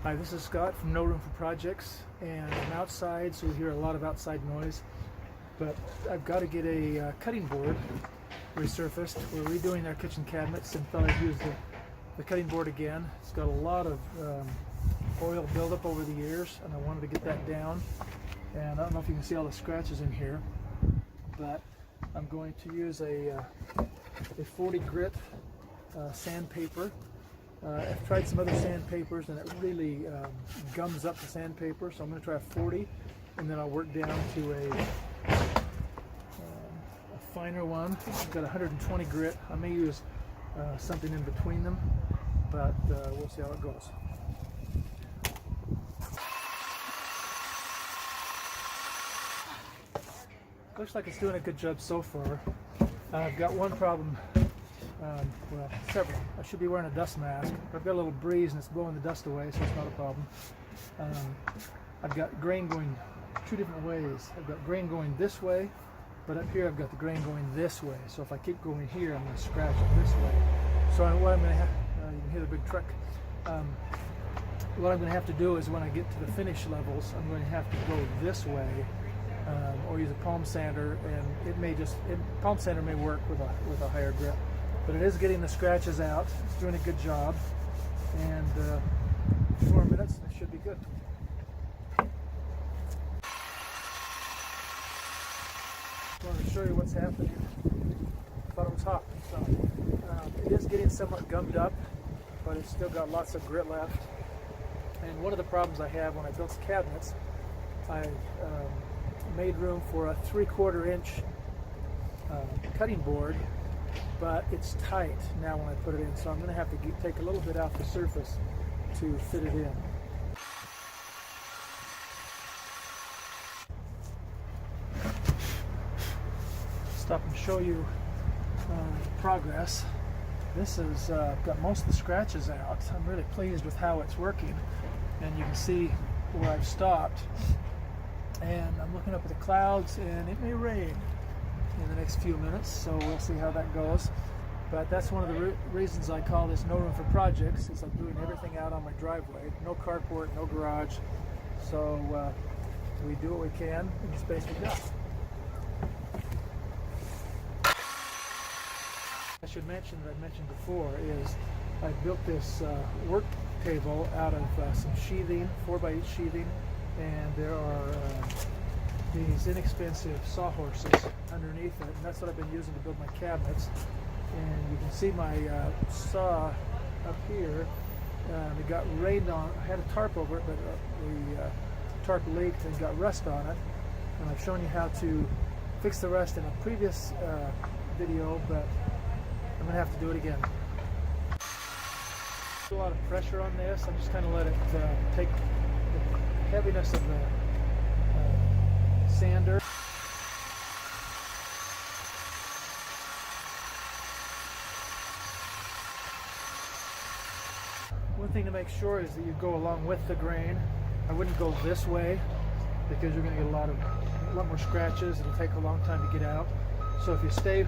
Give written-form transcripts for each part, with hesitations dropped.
Hi, this is Scott from No Room for Projects, and I'm outside, so you hear a lot of outside noise. But I've got to get a cutting board resurfaced. We're redoing our kitchen cabinets and thought I'd use the cutting board again. It's got a lot of oil buildup over the years, and I wanted to get that down. And I don't know if you can see all the scratches in here, but I'm going to use a 40 grit sandpaper. I've tried some other sandpapers and it really gums up the sandpaper, so I'm going to try a 40, and then I'll work down to a finer one. I've got 120 grit. I may use something in between them, but we'll see how it goes. Looks like it's doing a good job so far. I've got one problem. Well, several. I should be wearing a dust mask. I've got a little breeze and it's blowing the dust away, so it's not a problem. I've got grain going two different ways. I've got grain going this way, but up here I've got the grain going this way. So if I keep going here, I'm going to scratch it this way. So what I'm going to have, you can hear the big truck. What I'm going to have to do is when I get to the finish levels, I'm going to have to go this way, or use a palm sander, and it may palm sander may work with a higher grip. But it is getting the scratches out. It's doing a good job. And a few more minutes and it should be good. Just wanted to show you what's happening. Thought it was hot. So it is getting somewhat gummed up, but it's still got lots of grit left. And one of the problems I have when I built the cabinets, I made room for a 3/4 inch cutting board, but it's tight now when I put it in, so I'm going to have to take a little bit out the surface to fit it in. Stop and show you progress. This is got most of the scratches out. I'm really pleased with how it's working, and you can see where I've stopped. And I'm looking up at the clouds, and it may rain in the next few minutes, so we'll see how that goes. But that's one of the reasons I call this No Room for Projects, is I'm doing everything out on my driveway. No carport, no garage. So we do what we can in the space we got. I should mention that I mentioned before is I built this work table out of some sheathing, 4x8 sheathing, and there are these inexpensive sawhorses underneath it, and that's what I've been using to build my cabinets. And you can see my saw up here. It got rained on. I had a tarp over it, but the tarp leaked and got rust on it. And I've shown you how to fix the rust in a previous video, but I'm going to have to do it again. A lot of pressure on this. I'm just kind of let it take the heaviness of the sander. One thing to make sure is that you go along with the grain. I wouldn't go this way because you're going to get a lot more scratches. It'll take a long time to get out. So if you stay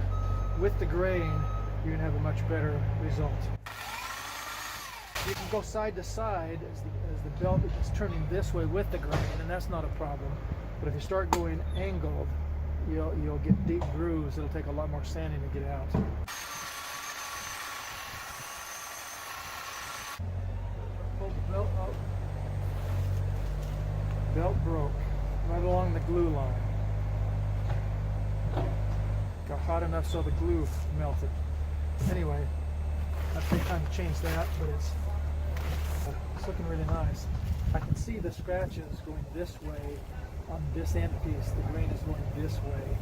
with the grain, you're going to have a much better result. You can go side to side as the belt is turning this way with the grain, and that's not a problem. But if you start going angled, you'll get deep grooves. It'll take a lot more sanding to get out. Pull the belt out. Belt broke right along the glue line. Got hot enough so the glue melted. Anyway, I think time to change that, but it's looking really nice. I can see the scratches going this way on this end piece. The grain is going this way,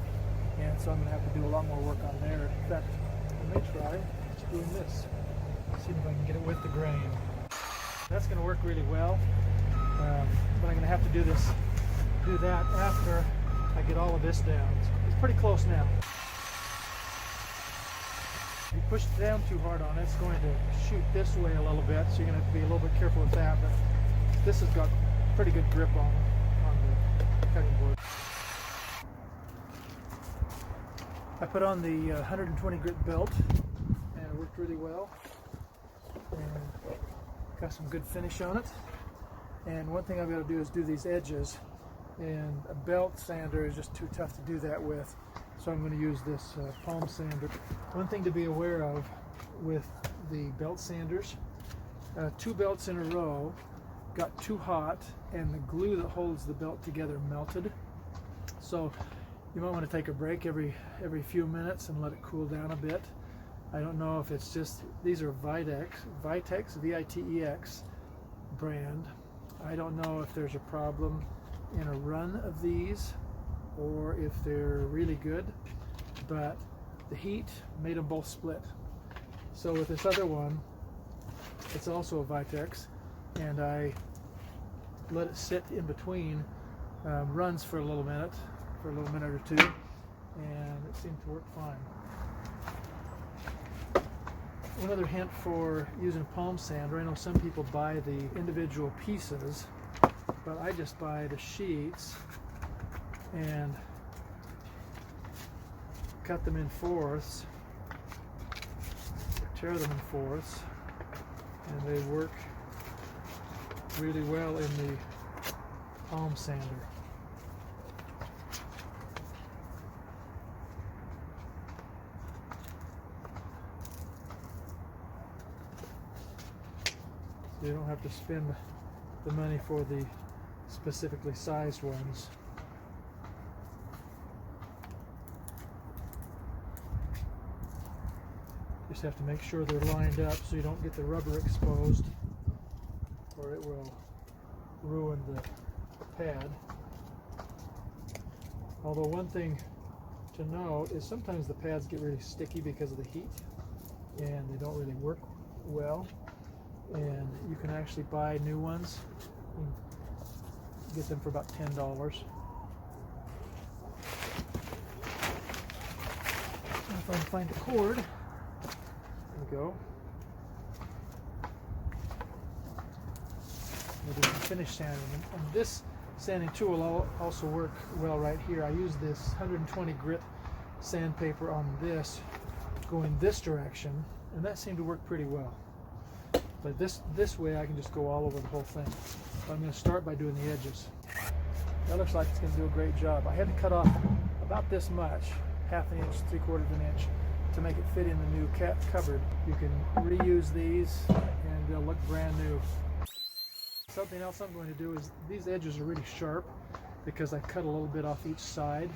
and so I'm going to have to do a lot more work on there. In fact, I may try just doing this. See if I can get it with the grain. That's going to work really well, but I'm going to have to do that after I get all of this down. It's pretty close now. If you push it down too hard on it, it's going to shoot this way a little bit, so you're going to have to be a little bit careful with that. But this has got pretty good grip on the cutting board. I put on the 120 grit belt, and it worked really well. And got some good finish on it. And one thing I've got to do is do these edges, and a belt sander is just too tough to do that with, so I'm going to use this palm sander. One thing to be aware of with the belt sanders, 2 belts in a row got too hot and the glue that holds the belt together melted. So you might want to take a break every few minutes and let it cool down a bit. I don't know if it's just, these are Vitex, V-I-T-E-X brand. I don't know if there's a problem in a run of these or if they're really good, but the heat made them both split. So with this other one, it's also a Vitex, and I let it sit in between runs for a little minute or two, and it seemed to work fine. One other hint for using a palm sander, I know some people buy the individual pieces, but I just buy the sheets and cut them in fourths, tear them in fourths, and they work really well in the palm sander. So you don't have to spend the money for the specifically sized ones. Just have to make sure they're lined up so you don't get the rubber exposed, or it will ruin the pad. Although one thing to note is sometimes the pads get really sticky because of the heat and they don't really work well, and you can actually buy new ones and get them for about $10. If I can find a cord. There we go. We'll do some finish sanding, and this sanding tool will also work well right here. I use this 120 grit sandpaper on this going this direction, and that seemed to work pretty well. But this way I can just go all over the whole thing. So I'm going to start by doing the edges. That looks like it's going to do a great job. I had to cut off about this much, 1/2 inch, 3/4 inch, to make it fit in the new cupboard. You can reuse these and they'll look brand new. Something else I'm going to do is, these edges are really sharp because I cut a little bit off each side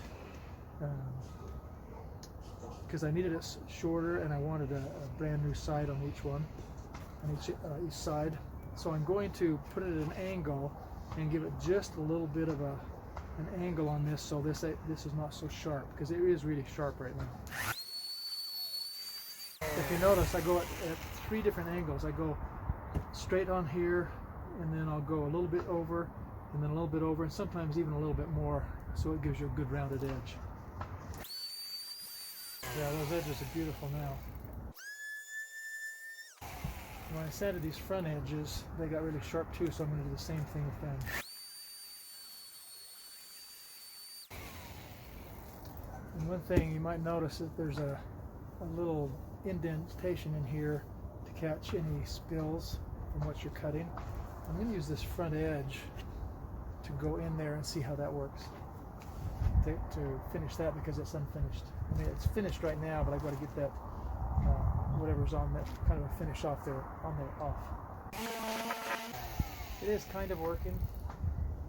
because I needed it shorter and I wanted a brand new side on each one, on each side. So I'm going to put it at an angle and give it just a little bit of an angle on this, so this is not so sharp, because it is really sharp right now. If you notice, I go at 3 different angles. I go straight on here, and then I'll go a little bit over, and then a little bit over, and sometimes even a little bit more, so it gives you a good rounded edge. Yeah, those edges are beautiful now. When I sanded these front edges, they got really sharp too, so I'm going to do the same thing with them. And one thing you might notice is there's a little indentation in here to catch any spills from what you're cutting. I'm going to use this front edge to go in there and see how that works. To finish that, because it's unfinished. I mean, it's finished right now, but I've got to get that whatever's on that kind of a finish off there, off. It is kind of working.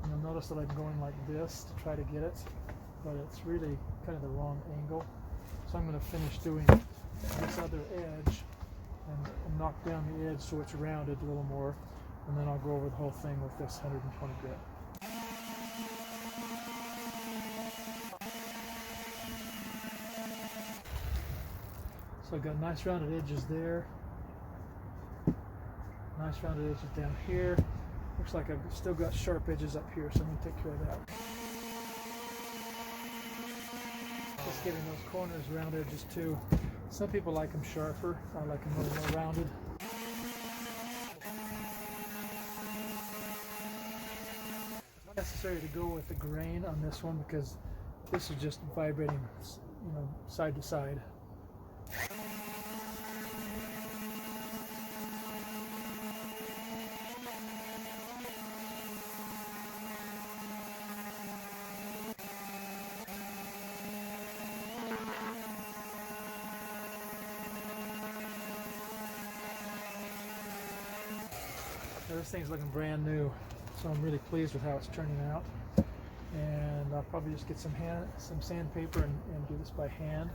You'll notice that I'm going like this to try to get it, but it's really kind of the wrong angle. So I'm going to finish doing this other edge and knock down the edge so it's rounded a little more, and then I'll go over the whole thing with this 120 grit. So I've got nice rounded edges there, nice rounded edges down here. Looks like I've still got sharp edges up here, so I'm going to take care of that. Just getting those corners round edges too. Some people like them sharper, I like them a little more rounded. It's not necessary to go with the grain on this one because this is just vibrating, side to side. This thing's looking brand new, so I'm really pleased with how it's turning out. And I'll probably just get some sandpaper and do this by hand,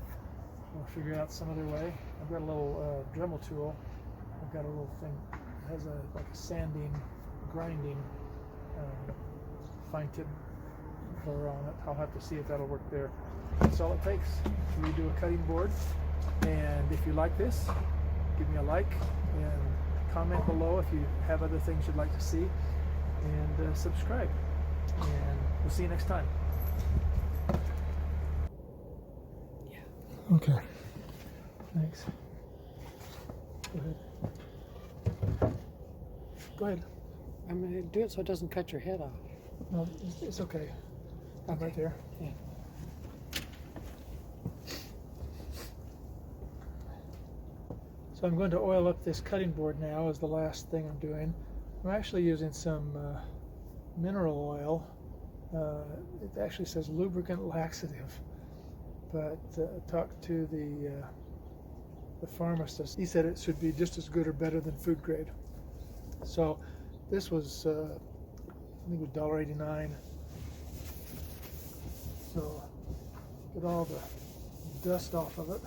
or figure out some other way. I've got a little Dremel tool. I've got a little thing that has like a sanding, grinding, fine tip burr on it. I'll have to see if that'll work there. That's all it takes to redo a cutting board. And if you like this, give me a like and comment below if you have other things you'd like to see, and subscribe. And we'll see you next time. Yeah. Okay. Thanks. Go ahead. Go ahead. I'm going to do it so it doesn't cut your head off. No, it's okay. I'm right there. Yeah. So I'm going to oil up this cutting board now as the last thing I'm doing. I'm actually using some mineral oil. It actually says lubricant laxative, but talked to the pharmacist. He said it should be just as good or better than food grade. So this was, I think it was $1.89. So get all the dust off of it.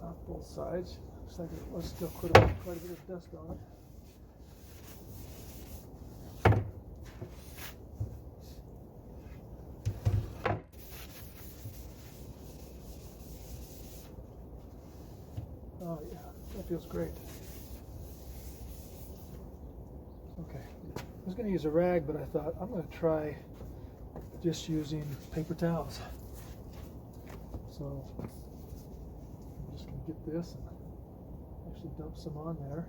Off both sides. Looks like it was still quite a bit of dust on it. Oh yeah, that feels great. Okay, I was going to use a rag, but I thought I'm going to try just using paper towels. So I'm just going to get this and actually dump some on there.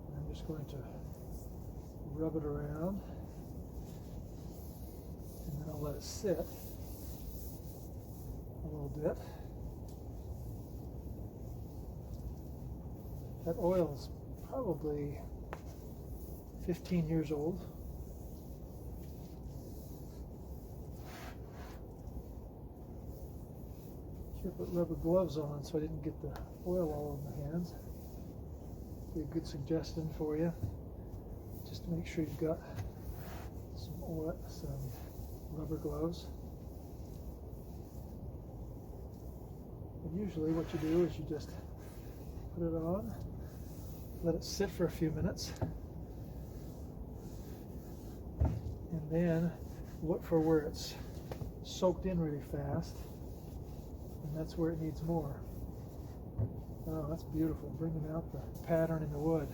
And I'm just going to rub it around, and then I'll let it sit a little bit. That oil's probably 15 years old. Should have put rubber gloves on so I didn't get the oil all over my hands. Be a good suggestion for you, just to make sure you've got some rubber gloves. And usually what you do is you just put it on, let it sit for a few minutes, and then look for where it's soaked in really fast, and that's where it needs more. Oh, that's beautiful, bringing out the pattern in the wood.